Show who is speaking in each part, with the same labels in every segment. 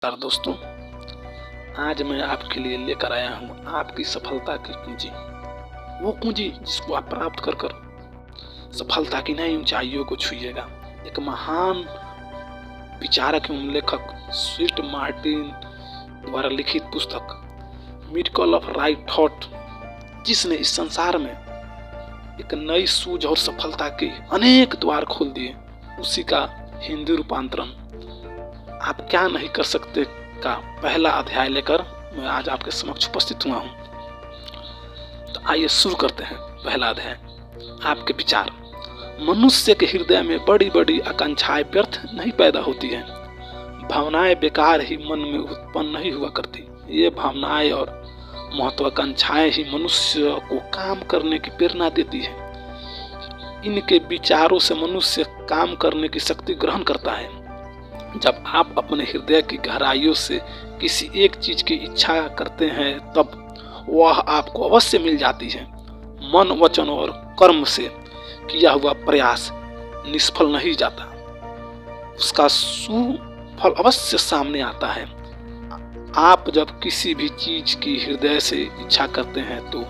Speaker 1: नमस्कार दोस्तों, आज मैं आपके लिए लेकर आया हूँ आपकी सफलता की कुंजी। वो कुंजी जिसको आप प्राप्त कर कर सफलता की नई ऊंचाइयों को छुइएगा। एक महान विचारक एवं लेखक स्वीट मार्टिन द्वारा लिखित पुस्तक मिरेकल ऑफ राइट थॉट, जिसने इस संसार में एक नई सूझ और सफलता के अनेक द्वार खोल दिए, उसी का हिंदी रूपांतरण आप क्या नहीं कर सकते का पहला अध्याय लेकर मैं आज आपके समक्ष उपस्थित हुआ हूँ। तो आइए शुरू करते हैं। पहला अध्याय, आपके विचार। मनुष्य के हृदय में बड़ी बड़ी आकांक्षाएं व्यर्थ नहीं पैदा होती हैं। भावनाएं बेकार ही मन में उत्पन्न नहीं हुआ करती। ये भावनाएं और महत्वाकांक्षाएं ही मनुष्य को काम करने की प्रेरणा देती है। इनके विचारों से मनुष्य काम करने की शक्ति ग्रहण करता है। जब आप अपने हृदय की गहराइयों से किसी एक चीज की इच्छा करते हैं, तब वह आपको अवश्य मिल जाती है। मन, वचन और कर्म से किया हुआ प्रयास निष्फल नहीं जाता, उसका सुफल अवश्य सामने आता है। आप जब किसी भी चीज की हृदय से इच्छा करते हैं तो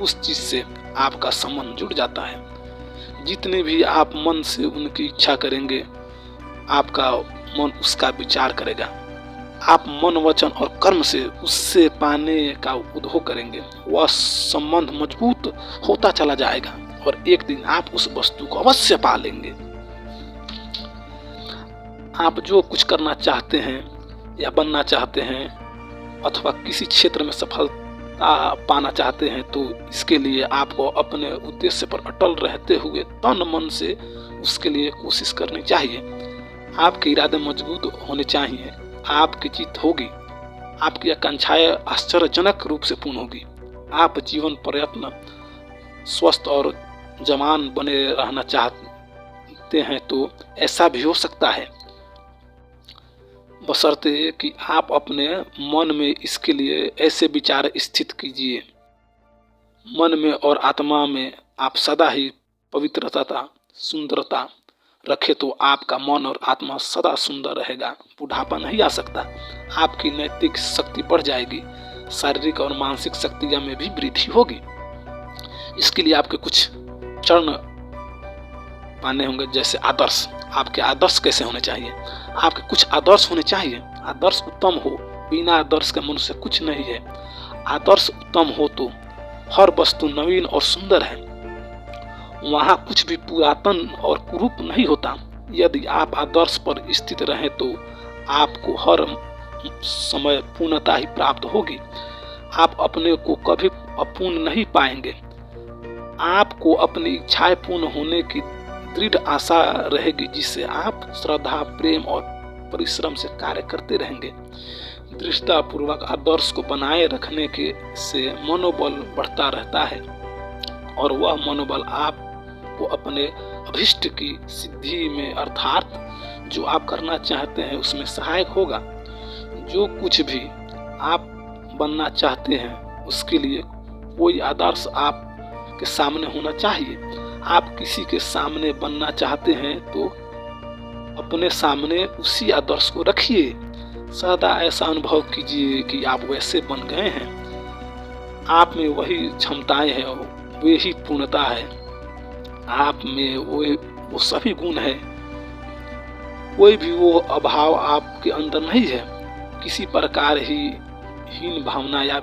Speaker 1: उस चीज से आपका संबंध जुड़ जाता है। जितने भी आप मन से उनकी इच्छा करेंगे, आपका मन उसका विचार करेगा। आप मन, वचन और कर्म से उससे पाने का उद्योग करेंगे। वह संबंध मजबूत होता चला जाएगा और एक दिन आप उस वस्तु को अवश्य पा लेंगे। आप जो कुछ करना चाहते हैं या बनना चाहते हैं अथवा किसी क्षेत्र में सफलता पाना चाहते हैं, तो इसके लिए आपको अपने उद्देश्य पर अटल रहते हुए तन मन से उसके लिए कोशिश करनी चाहिए। आपके इरादे मजबूत होने चाहिए। आपकी जीत होगी। आपकी आकांक्षाएं आश्चर्यजनक रूप से पूर्ण होगी। आप जीवन प्रयत्न स्वस्थ और जवान बने रहना चाहते हैं तो ऐसा भी हो सकता है, बशर्ते कि आप अपने मन में इसके लिए ऐसे विचार स्थित कीजिए। मन में और आत्मा में आप सदा ही पवित्रता, सुंदरता रखे तो आपका मन और आत्मा सदा सुंदर रहेगा। बुढ़ापा नहीं आ सकता। आपकी नैतिक शक्ति बढ़ जाएगी। शारीरिक और मानसिक शक्तियां में भी वृद्धि होगी। इसके लिए आपके कुछ चरण पाने होंगे, जैसे आदर्श। आपके आदर्श कैसे होने चाहिए? आपके कुछ आदर्श होने चाहिए। आदर्श उत्तम हो। बिना आदर्श के मनुष्य कुछ नहीं है। आदर्श उत्तम हो तो हर वस्तु नवीन और सुंदर है। वहाँ कुछ भी पुरातन और कुरूप नहीं होता। यदि आप आदर्श पर स्थित रहें तो आपको हर समय पूर्णता ही प्राप्त होगी। आप अपने को कभी अपूर्ण नहीं पाएंगे। आपको अपनी इच्छाएं पूर्ण होने की दृढ़ आशा रहेगी, जिससे आप श्रद्धा, प्रेम और परिश्रम से कार्य करते रहेंगे। दृढ़ता पूर्वक आदर्श को बनाए रखने के से मनोबल बढ़ता रहता है और वह मनोबल आप को अपने अभिष्ट की सिद्धि में, अर्थात जो आप करना चाहते हैं उसमें सहायक होगा। जो कुछ भी आप बनना चाहते हैं उसके लिए कोई आदर्श आपके सामने होना चाहिए। आप किसी के सामने बनना चाहते हैं तो अपने सामने उसी आदर्श को रखिए। सदा ऐसा अनुभव कीजिए कि आप वैसे बन गए हैं। आप में वही क्षमताएं हैं, वे ही पूर्णता है। आप में वो सभी गुण है। कोई भी वो अभाव आपके अंदर नहीं है। किसी प्रकार ही हीन भावना या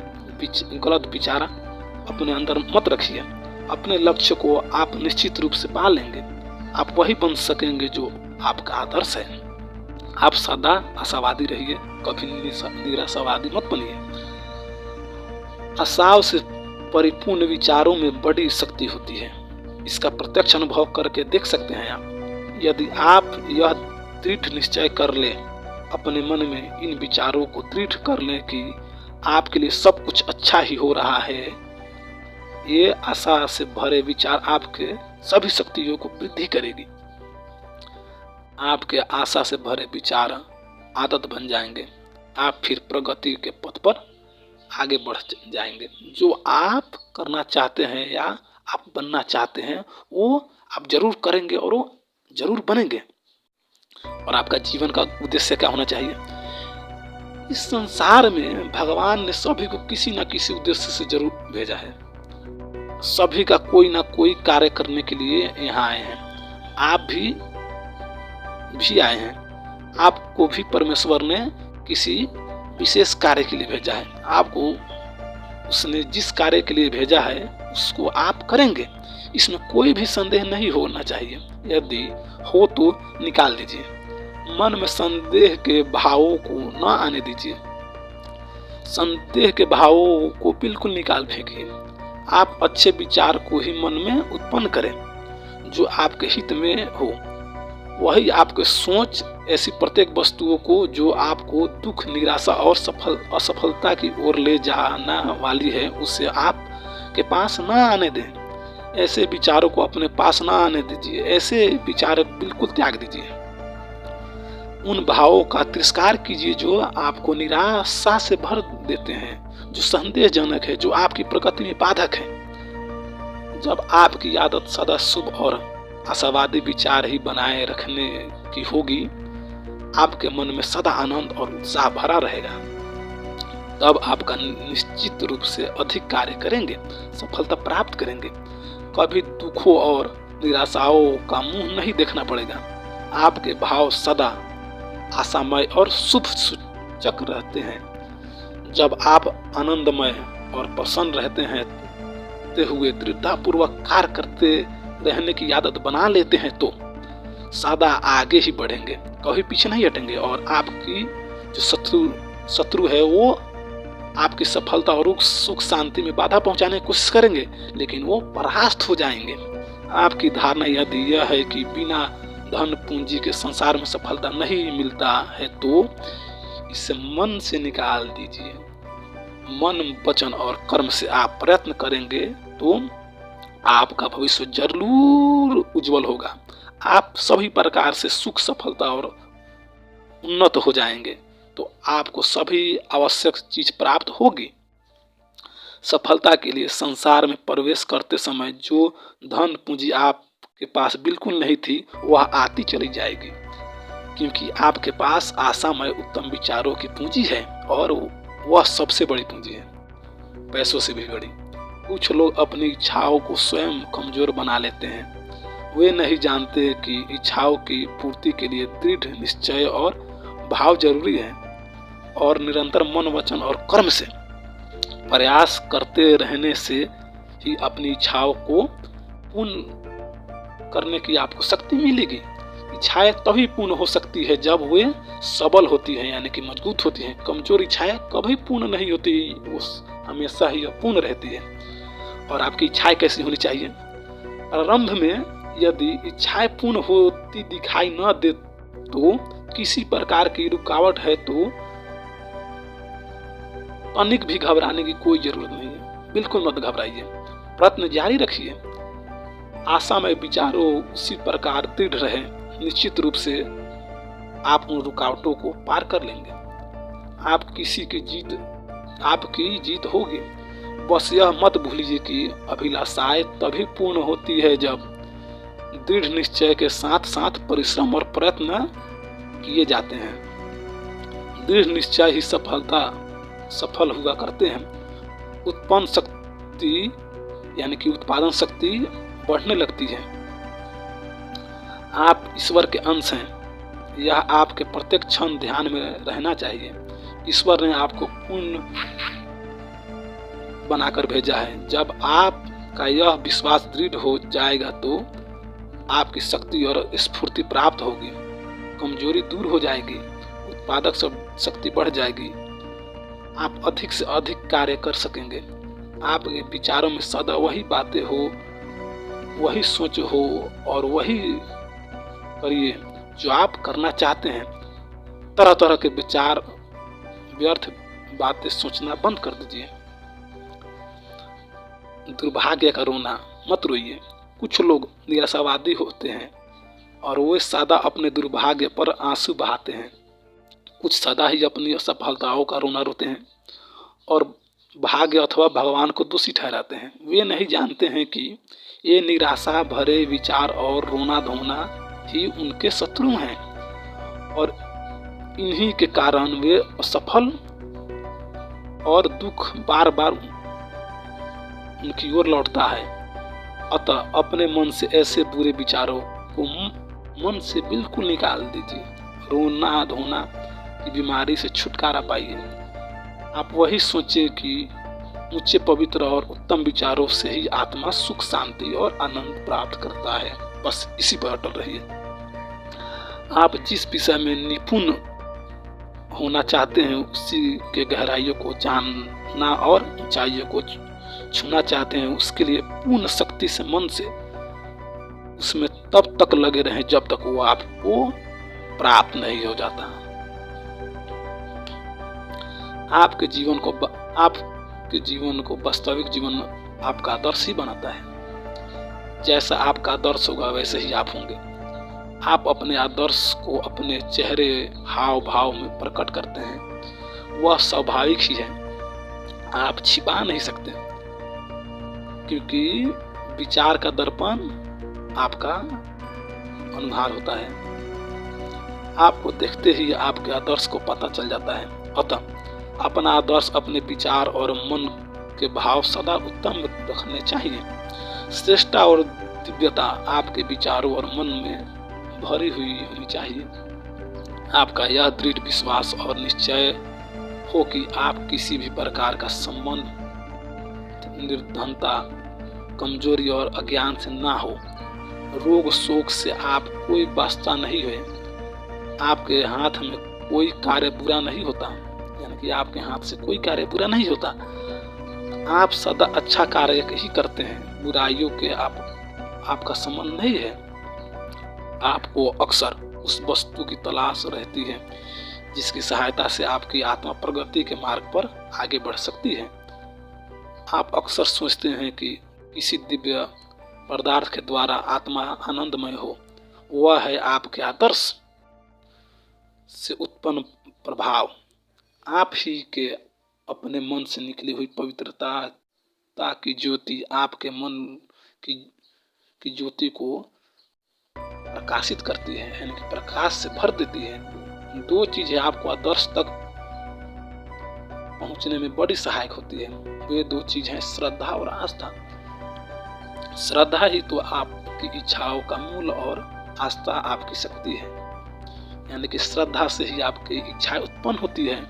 Speaker 1: गलत विचार अपने अंदर मत रखिए। अपने लक्ष्य को आप निश्चित रूप से पा लेंगे। आप वही बन सकेंगे जो आपका आदर्श है। आप सदा आशावादी रहिए, कभी निराशावादी मत बनिए। आशाओं से परिपूर्ण विचारों में बड़ी शक्ति होती है। इसका प्रत्यक्ष अनुभव करके देख सकते हैं आप। यदि आप यह दृढ़ निश्चय कर ले, अपने मन में इन विचारों को दृढ़ कर ले कि आपके लिए सब कुछ अच्छा ही हो रहा है, ये आशा से भरे विचार आपके सभी शक्तियों को वृद्धि करेगी। आपके आशा से भरे विचार आदत बन जाएंगे। आप फिर प्रगति के पथ पर आगे बढ़ जाएंगे। जो आप करना चाहते हैं या आप बनना चाहते हैं वो आप जरूर करेंगे और वो जरूर बनेंगे। और आपका जीवन का उद्देश्य क्या होना चाहिए? इस संसार में भगवान ने सभी को किसी न किसी उद्देश्य से जरूर भेजा है। सभी का कोई ना कोई कार्य करने के लिए यहाँ आए हैं। आप भी आए हैं। आपको भी परमेश्वर ने किसी विशेष कार्य के लिए भेजा है। आपको उसने जिस कार्य के लिए भेजा है उसको आप करेंगे, इसमें कोई भी संदेह नहीं होना चाहिए। यदि हो तो निकाल दीजिए। मन में संदेह के भावों को न आने दीजिए। संदेह के भावों को बिल्कुल निकाल फेंकिए। आप अच्छे विचार को ही मन में उत्पन्न करें जो आपके हित में हो। वही आपके सोच ऐसी प्रत्येक वस्तुओं को जो आपको दुख, निराशा और असफलता की ओर ले जाना वाली है उसे आपके पास न आने दें। ऐसे विचारों को अपने पास न आने दीजिए। ऐसे विचार बिल्कुल त्याग दीजिए। उन भावों का तिरस्कार कीजिए जो आपको निराशा से भर देते हैं, जो संदेहजनक है, जो आपकी प्रगति में बाधक है। जब आपकी आदत सदा शुभ और आशावादी विचार ही बनाए रखने की होगी, आपके मन में सदा आनंद और उत्साह भरा रहेगा। तब आपका निश्चित रूप से अधिक कार्य करेंगे, सफलता प्राप्त करेंगे। कभी दुखों और निराशाओं का मुंह नहीं देखना पड़ेगा। आपके भाव सदा आशामय और शुभ सूचक रहते हैं। जब आप आनंदमय और प्रसन्न रहते हुए दृढ़तापूर्वक कार्य करते रहने की आदत बना लेते हैं तो सदा आगे ही बढ़ेंगे, कभी पीछे नहीं हटेंगे। और आपकी जो शत्रु है वो आपकी सफलता और सुख शांति में बाधा पहुंचाने की कोशिश करेंगे, लेकिन वो परास्त हो जाएंगे। आपकी धारणा यदि यह है कि बिना धन पूंजी के संसार में सफलता नहीं मिलता है तो इसे मन से निकाल दीजिए। मन, वचन और कर्म से आप प्रयत्न करेंगे तो आपका भविष्य जरूर उज्जवल होगा। आप सभी प्रकार से सुख, सफलता और उन्नत हो जाएंगे तो आपको सभी आवश्यक चीज प्राप्त होगी। सफलता के लिए संसार में प्रवेश करते समय जो धन पूंजी आपके पास बिल्कुल नहीं थी वह आती चली जाएगी, क्योंकि आपके पास आशामय उत्तम विचारों की पूंजी है और वह सबसे बड़ी पूंजी है, पैसों से भी बड़ी। कुछ लोग अपनी इच्छाओं को स्वयं कमजोर बना लेते हैं। वे नहीं जानते कि इच्छाओं की पूर्ति के लिए दृढ़ निश्चय और भाव जरूरी है और निरंतर मन, वचन और कर्म से प्रयास करते रहने से ही अपनी इच्छाओं को पूर्ण करने की आपको शक्ति मिलेगी। इच्छाएं तभी पूर्ण हो सकती है जब वे सबल होती हैं, यानी कि मजबूत होती हैं। कमजोर इच्छाएं कभी पूर्ण नहीं होती, वो हमेशा ही अपूर्ण रहती है। और आपकी इच्छाएं कैसी होनी चाहिए? प्रारंभ में यदि इच्छाएं पूर्ण होती दिखाई न दे तो किसी प्रकार की रुकावट है तो तनिक भी घबराने की कोई जरूरत नहीं है। बिल्कुल मत घबराइए, प्रयत्न जारी रखिए। आशा में विचारों उसी प्रकार दृढ़ रहे, निश्चित रूप से आप उन रुकावटों को पार कर लेंगे। आपकी जीत होगी। बस यह मत भूलिए कि अभिलाषाएं तभी पूर्ण होती है जब दृढ़ निश्चय के साथ साथ परिश्रम और प्रयत्न किए जाते हैं। दृढ़ निश्चय ही सफल हुआ करते हैं। उत्पन्न शक्ति यानी कि उत्पादन शक्ति बढ़ने लगती है। आप ईश्वर के अंश हैं, यह आपके प्रत्येक क्षण ध्यान में रहना चाहिए। ईश्वर ने आपको पूर्ण बनाकर भेजा है। जब आपका यह विश्वास दृढ़ हो जाएगा तो आपकी शक्ति और स्फूर्ति प्राप्त होगी, कमजोरी दूर हो जाएगी, उत्पादक शक्ति बढ़ जाएगी, आप अधिक से अधिक कार्य कर सकेंगे। आपके विचारों में सदा वही बातें हो, वही सोच हो और वही करिए जो आप करना चाहते हैं। तरह तरह के विचार, व्यर्थ बातें सोचना बंद कर दीजिए। दुर्भाग्य का रोना मत रोइए। कुछ लोग निराशावादी होते हैं और वे सदा अपने दुर्भाग्य पर आंसू बहाते हैं। कुछ सदा ही अपनी असफलताओं का रोना रोते हैं और भाग्य अथवा भगवान को दोषी ठहराते हैं। वे नहीं जानते हैं कि ये निराशा भरे विचार और रोना धोना ही उनके शत्रु हैं और इन्हीं के कारण वे असफल और दुख बार बार उनकी ओर लौटता है। अतः अपने मन से ऐसे बुरे विचारों को मन से बिल्कुल निकाल दीजिए। रोना धोना की बीमारी से छुटकारा पाइए। आप वही सोचें कि ऊंचे पवित्र और उत्तम विचारों से ही आत्मा सुख शांति और आनंद प्राप्त करता है। बस इसी पर अटल रहिए। आप जिस विषय में निपुण होना चाहते हैं उसी के गहराइयों को जानना और ऊंचाइयों को छूना चाहते हैं, उसके लिए पूर्ण शक्ति से मन से उसमें तब तक लगे रहें जब तक वो आपको प्राप्त नहीं हो जाता। आपके जीवन को वास्तविक जीवन आपका आदर्श ही बनाता है। जैसा आपका आदर्श होगा वैसे ही आप होंगे। आप अपने आदर्श को अपने चेहरे हाव भाव में प्रकट करते हैं। वह स्वाभाविक ही है, आप छिपा नहीं सकते, क्योंकि विचार का दर्पण आपका अनुहार होता है। आपको देखते ही आपके आदर्श को पता चल जाता है। अतः अपना आदर्श, अपने विचार और मन के भाव सदा उत्तम रखने चाहिए। श्रेष्ठता और दिव्यता आपके विचारों और मन में भरी हुई होनी चाहिए। आपका यह दृढ़ विश्वास और निश्चय हो कि आप किसी भी प्रकार का संबंध निर्धनता, कमजोरी और अज्ञान से ना हो। रोग शोक से आप कोई वास्ता नहीं है। आपके हाथ में कोई कार्य बुरा नहीं होता, यानी कि आपके हाथ से कोई कार्य बुरा नहीं होता। आप सदा अच्छा कार्य ही करते हैं। बुराइयों के आपका संबंध नहीं है। आपको अक्सर उस वस्तु की तलाश रहती है जिसकी सहायता से आपकी आत्मा प्रगति के मार्ग पर आगे बढ़ सकती है। आप अक्सर सोचते हैं कि किसी दिव्य पदार्थ के द्वारा आत्मा आनंदमय हो। वह है आपके आदर्श से उत्पन्न प्रभाव। आप ही के अपने मन से निकली हुई पवित्रता की ज्योति आपके मन की ज्योति को प्रकाशित करती है, यानी कि प्रकाश से भर देती है। दो चीजें आपको आदर्श तक पहुंचने में बड़ी सहायक होती है। वे दो चीज हैं, श्रद्धा और आस्था। श्रद्धा ही तो आपकी इच्छाओं का मूल और आस्था आपकी शक्ति है। यानी कि श्रद्धा से ही आपकी इच्छाएं उत्पन्न होती है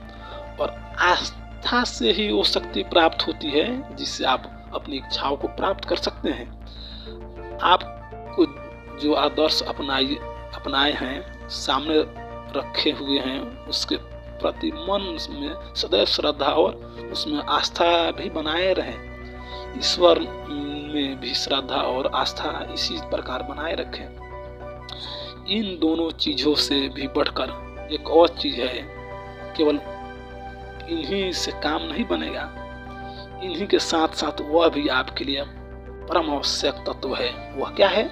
Speaker 1: और आस्था से ही वो शक्ति प्राप्त होती है जिससे आप अपनी इच्छाओं को प्राप्त कर सकते हैं। आपको जो आदर्श अपनाए हैं, सामने रखे हुए हैं, उसके प्रति मन में सदैव श्रद्धा और उसमें आस्था भी बनाए रहें। ईश्वर में भी श्रद्धा और आस्था इसी प्रकार बनाए रखें। इन दोनों चीजों से भी बढ़कर एक और चीज है। केवल इन्हीं से काम नहीं बनेगा, इन्हीं के साथ साथ वह भी आपके लिए परम आवश्यक तत्व है। वह क्या है?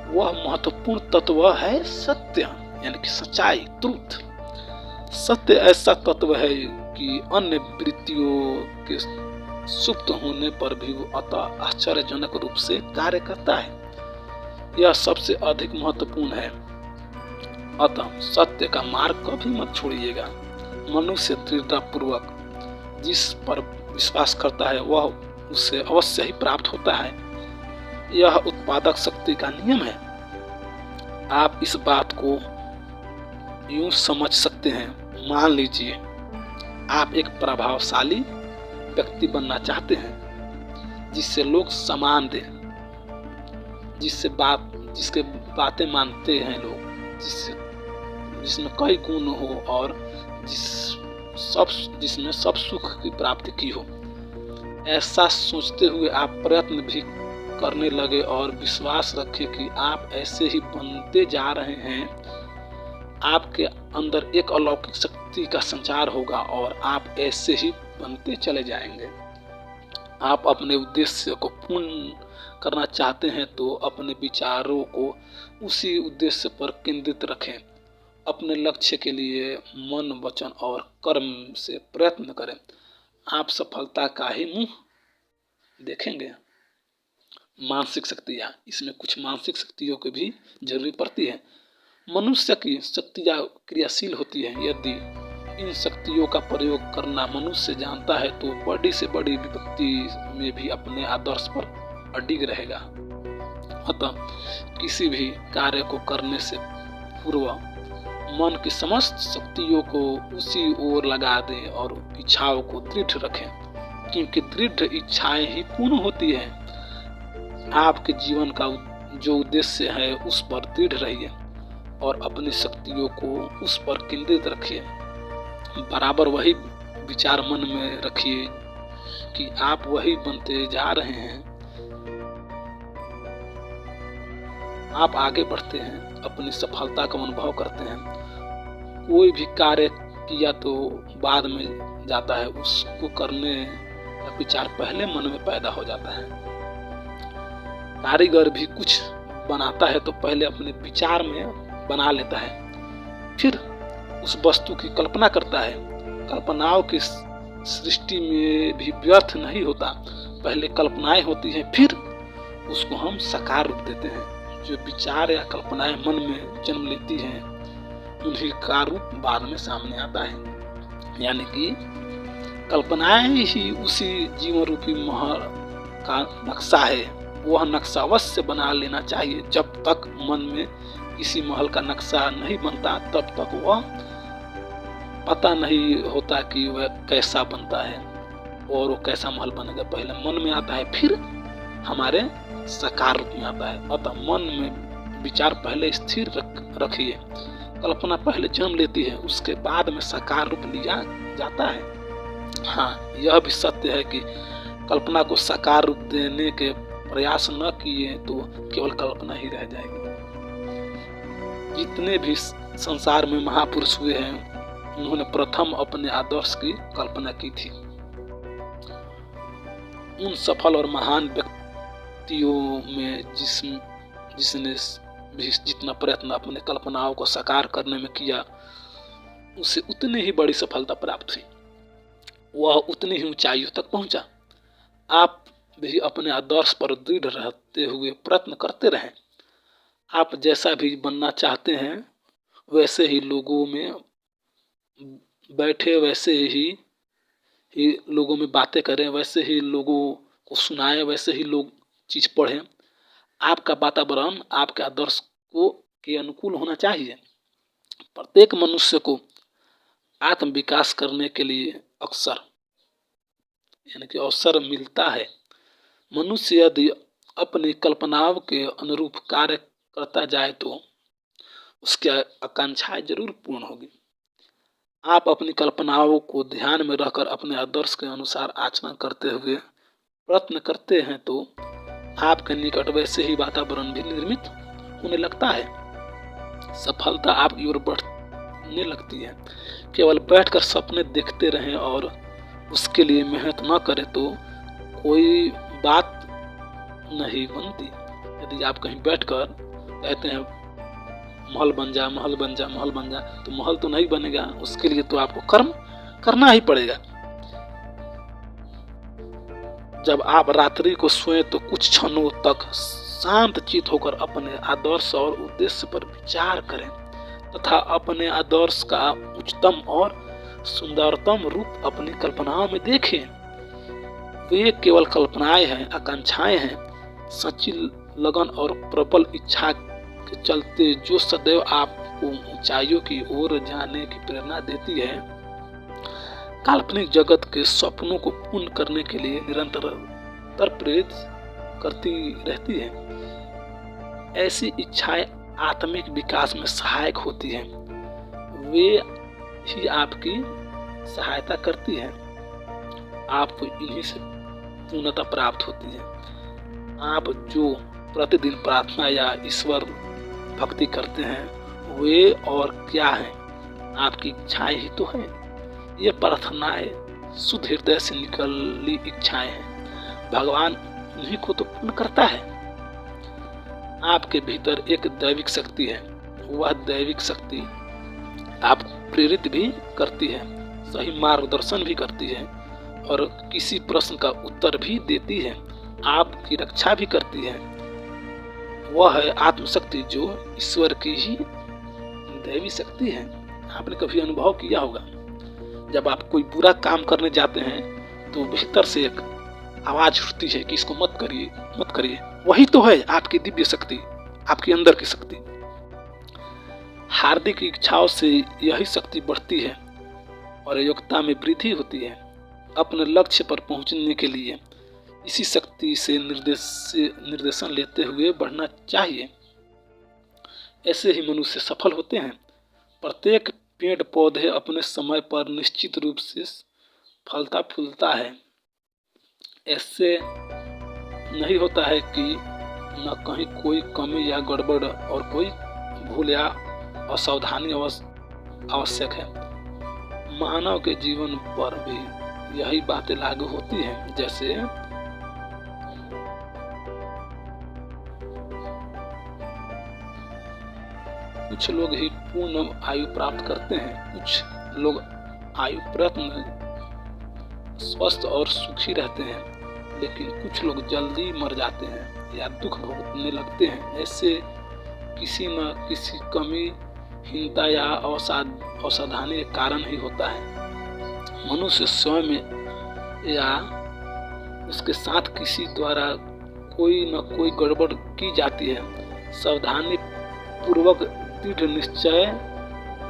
Speaker 1: वह महत्वपूर्ण तत्व है सत्य, यानी कि सच्चाई, ट्रूथ। सत्य ऐसा तत्व है कि अन्य वृत्तियों के सुप्त होने पर भी वो अतः आश्चर्यजनक रूप से कार्य करता है। यह सबसे अधिक महत्वपूर्ण है। अतः सत्य का मार्ग कभी मत छोड़िएगा। मनुष्य दृढ़तापूर्वक जिस पर विश्वास करता है वह उसे अवश्य ही प्राप्त होता है। यह उत्पादक शक्ति का नियम है। आप इस बात को यूं समझ सकते हैं। मान लीजिए आप एक प्रभावशाली व्यक्ति बनना चाहते हैं जिससे लोग सम्मान दें, जिसके बातें मानते हैं लोग, जिसमें कई गुण हो और जिसमें सब सुख की प्राप्ति की हो। ऐसा सोचते हुए आप प्रयत्न भी करने लगे और विश्वास रखें कि आप ऐसे ही बनते जा रहे हैं। आपके अंदर एक अलौकिक शक्ति का संचार होगा और आप ऐसे ही बनते चले जाएंगे। आप अपने उद्देश्य को पूर्ण करना चाहते हैं तो अपने विचारों को उसी उद्देश्य पर केंद्रित रखें। अपने लक्ष्य के लिए मन, वचन और कर्म से प्रयत्न करें। आप सफलता का ही मुंह देखेंगे। मानसिक शक्तियाँ, इसमें कुछ मानसिक शक्तियों की भी जरूरी पड़ती है। मनुष्य की शक्तियाँ क्रियाशील होती है। यदि इन शक्तियों का प्रयोग करना मनुष्य जानता है तो बड़ी से बड़ी विपत्ति में भी अपने आदर्श पर अडिग रहेगा। अतः किसी भी कार्य को करने से पूर्व मन की समस्त शक्तियों को उसी ओर लगा दें और इच्छाओं को दृढ़ रखें, क्योंकि दृढ़ इच्छाएं ही पूर्ण होती है। आपके जीवन का जो उद्देश्य है उस पर दृढ़ रहिए और अपनी शक्तियों को उस पर केंद्रित रखिए। बराबर वही विचार मन में रखिए कि आप वही बनते जा रहे हैं। आप आगे बढ़ते हैं, अपनी सफलता का अनुभव करते हैं। कोई भी कार्य किया तो बाद में जाता है, उसको करने का विचार पहले मन में पैदा हो जाता है। कारीगर भी कुछ बनाता है तो पहले अपने विचार में बना लेता है, फिर उस वस्तु की कल्पना करता है। कल्पनाओं की सृष्टि में भी व्यर्थ नहीं होता, पहले कल्पनाएं होती हैं, फिर उसको हम साकार रूप देते हैं। जो विचार या कल्पनाएं मन में जन्म लेती हैं उन्हीं का रूप बाद में सामने आता है। यानी कि कल्पनाएं ही उसी जीवन रूपी महल का नक्शा है। वह नक्शा अवश्य बना लेना चाहिए। जब तक मन में किसी महल का नक्शा नहीं बनता तब तक वह पता नहीं होता कि वह कैसा बनता है और वो कैसा महल बनेगा। पहले मन में आता है, फिर हमारे साकार रूप में आता है। अतः मन में विचार पहले स्थिर रखिए। कल्पना पहले जन्म लेती है, उसके बाद में साकार रूप लिया जाता है। हाँ, यह भी सत्य है कि कल्पना को साकार रूप देने के प्रयास न किए तो केवल कल्पना ही रह जाएगी। जितने भी संसार में महापुरुष हुए हैं उन्होंने प्रथम अपने आदर्श की कल्पना की थी। उन सफल और महान व्यक्तियों में जिसने भी जितना प्रयत्न अपने कल्पनाओं को साकार करने में किया उसे उतनी ही बड़ी सफलता प्राप्त हुई। वह उतनी ही ऊंचाइयों तक पहुंचा। आप भी अपने आदर्श पर दृढ़ रहते हुए प्रयत्न करते रहें। आप जैसा भी बनना चाहते हैं वैसे ही लोगों में बैठे, वैसे ही लोगों में बातें करें, वैसे ही लोगों को सुनाएं, वैसे ही लोग चीज पढ़ें। आपका वातावरण आपके आदर्श के अनुकूल होना चाहिए। प्रत्येक मनुष्य को आत्म विकास करने के लिए अक्सर यानी कि अवसर मिलता है। मनुष्य यदि अपनी कल्पनाओं के अनुरूप कार्य करता जाए तो उसकी आकांक्षाएं जरूर पूर्ण होगी। आप अपनी कल्पनाओं को ध्यान में रखकर अपने आदर्श के अनुसार आचरण करते हुए प्रयत्न करते हैं तो आपके निकट वैसे ही वातावरण भी निर्मित होने लगता है। सफलता आपकी ओर बढ़ने लगती है। केवल बैठकर सपने देखते रहें और उसके लिए मेहनत न करें तो कोई बात नहीं बनती। यदि आप कहीं बैठकर कहते हैं महल बन जा, महल बन जा, महल बन जा, तो महल तो नहीं बनेगा। उसके लिए तो आपको कर्म करना ही पड़ेगा। जब आप रात्रि को सोएं तो कुछ क्षणों तक शांत चित होकर अपने आदर्श और उद्देश्य पर विचार करें तथा अपने आदर्श का उच्चतम और सुंदरतम रूप अपनी कल्पनाओं में देखें। वे केवल कल्पनाएं हैं, आकांक्षाएं हैं। सच्ची लगन और प्रबल इच्छा के चलते जो सदैव आपको ऊंचाइयों की ओर जाने की प्रेरणा देती है, काल्पनिक जगत के सपनों को पूर्ण करने के लिए निरंतर प्रेरित करती रहती है। ऐसी इच्छाएं आत्मिक विकास में सहायक होती हैं। वे ही आपकी सहायता करती हैं। आपको इन्हीं से पूर्णता प्राप्त होती है। आप जो प्रतिदिन प्रार्थना या ईश्वर भक्ति करते हैं वे और क्या हैं, आपकी इच्छाएं ही तो हैं। ये प्रार्थनाएं शुद्ध हृदय से निकली इच्छाएं हैं। भगवान उन्हीं को तो पूर्ण करता है। आपके भीतर एक दैविक शक्ति है। वह दैविक शक्ति आपको प्रेरित भी करती है, सही मार्गदर्शन भी करती है और किसी प्रश्न का उत्तर भी देती है, आपकी रक्षा भी करती है। वह है आत्मशक्ति जो ईश्वर की ही दैवी शक्ति है। आपने कभी अनुभव किया होगा, जब आप कोई बुरा काम करने जाते हैं तो भीतर से एक आवाज उठती है कि इसको मत करिए, मत करिए। वही तो है आपकी दिव्य शक्ति, आपके अंदर की शक्ति। हार्दिक इच्छाओं से यही शक्ति बढ़ती है और योग्यता में वृद्धि होती है। अपने लक्ष्य पर पहुंचने के लिए इसी शक्ति से निर्देशन लेते हुए बढ़ना चाहिए। ऐसे ही मनुष्य सफल होते हैं। प्रत्येक पेड़ पौधे अपने समय पर निश्चित रूप से फलता फूलता है। ऐसे नहीं होता है कि न कहीं कोई कमी या गड़बड़ और कोई भूल या असावधानी आवश्यक है। मानव के जीवन पर भी यही बातें लागू होती हैं। जैसे कुछ लोग ही पूर्ण आयु प्राप्त करते हैं, कुछ लोग आयु प्रयत्न स्वस्थ और सुखी रहते हैं, लेकिन कुछ लोग जल्दी मर जाते हैं या दुख भोगने लगते हैं। ऐसे किसी न किसी कमी, हीनता या असावधानी के कारण ही होता है। मनुष्य स्वयं में या उसके साथ किसी द्वारा कोई न कोई गड़बड़ की जाती है। सावधानी पूर्वक दृढ़ निश्चय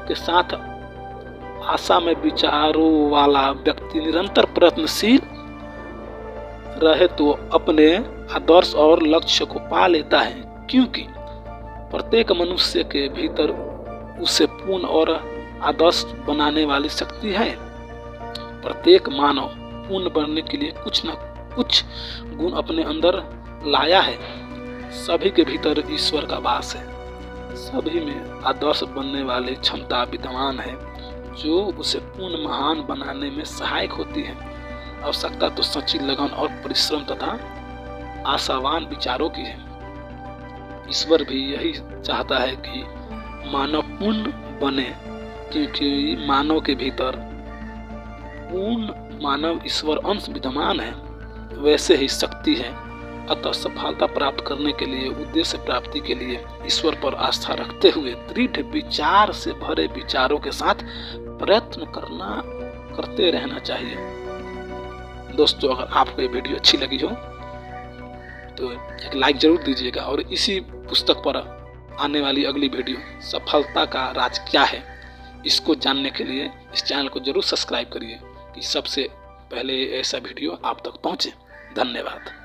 Speaker 1: के साथ आशा में विचारों वाला व्यक्ति निरंतर प्रयत्नशील रहे तो अपने आदर्श और लक्ष्य को पा लेता है, क्योंकि प्रत्येक मनुष्य के भीतर उसे पूर्ण और आदर्श बनाने वाली शक्ति है। प्रत्येक मानव पूर्ण बनने के लिए कुछ न कुछ गुण अपने अंदर लाया है। सभी के भीतर ईश्वर का वास है। सभी में आदर्श बनने वाली क्षमता विद्यमान है, जो उसे पूर्ण महान बनाने में सहायक होती है। आवश्यकता तो सच्ची लगन और परिश्रम तथा आशावान विचारों की है। ईश्वर भी यही चाहता है कि मानव पूर्ण बने, क्योंकि मानव के भीतर पूर्ण मानव ईश्वर अंश विद्यमान है। वैसे ही शक्ति है। अतः सफलता प्राप्त करने के लिए, उद्देश्य प्राप्ति के लिए ईश्वर पर आस्था रखते हुए दृढ़ विचार से भरे विचारों के साथ प्रयत्न करते रहना चाहिए। दोस्तों, अगर आपको ये वीडियो अच्छी लगी हो तो एक लाइक जरूर दीजिएगा और इसी पुस्तक पर आने वाली अगली वीडियो सफलता का राज क्या है, इसको जानने के लिए इस चैनल को जरूर सब्सक्राइब करिए कि सबसे पहले ऐसा वीडियो आप तक पहुंचे। धन्यवाद।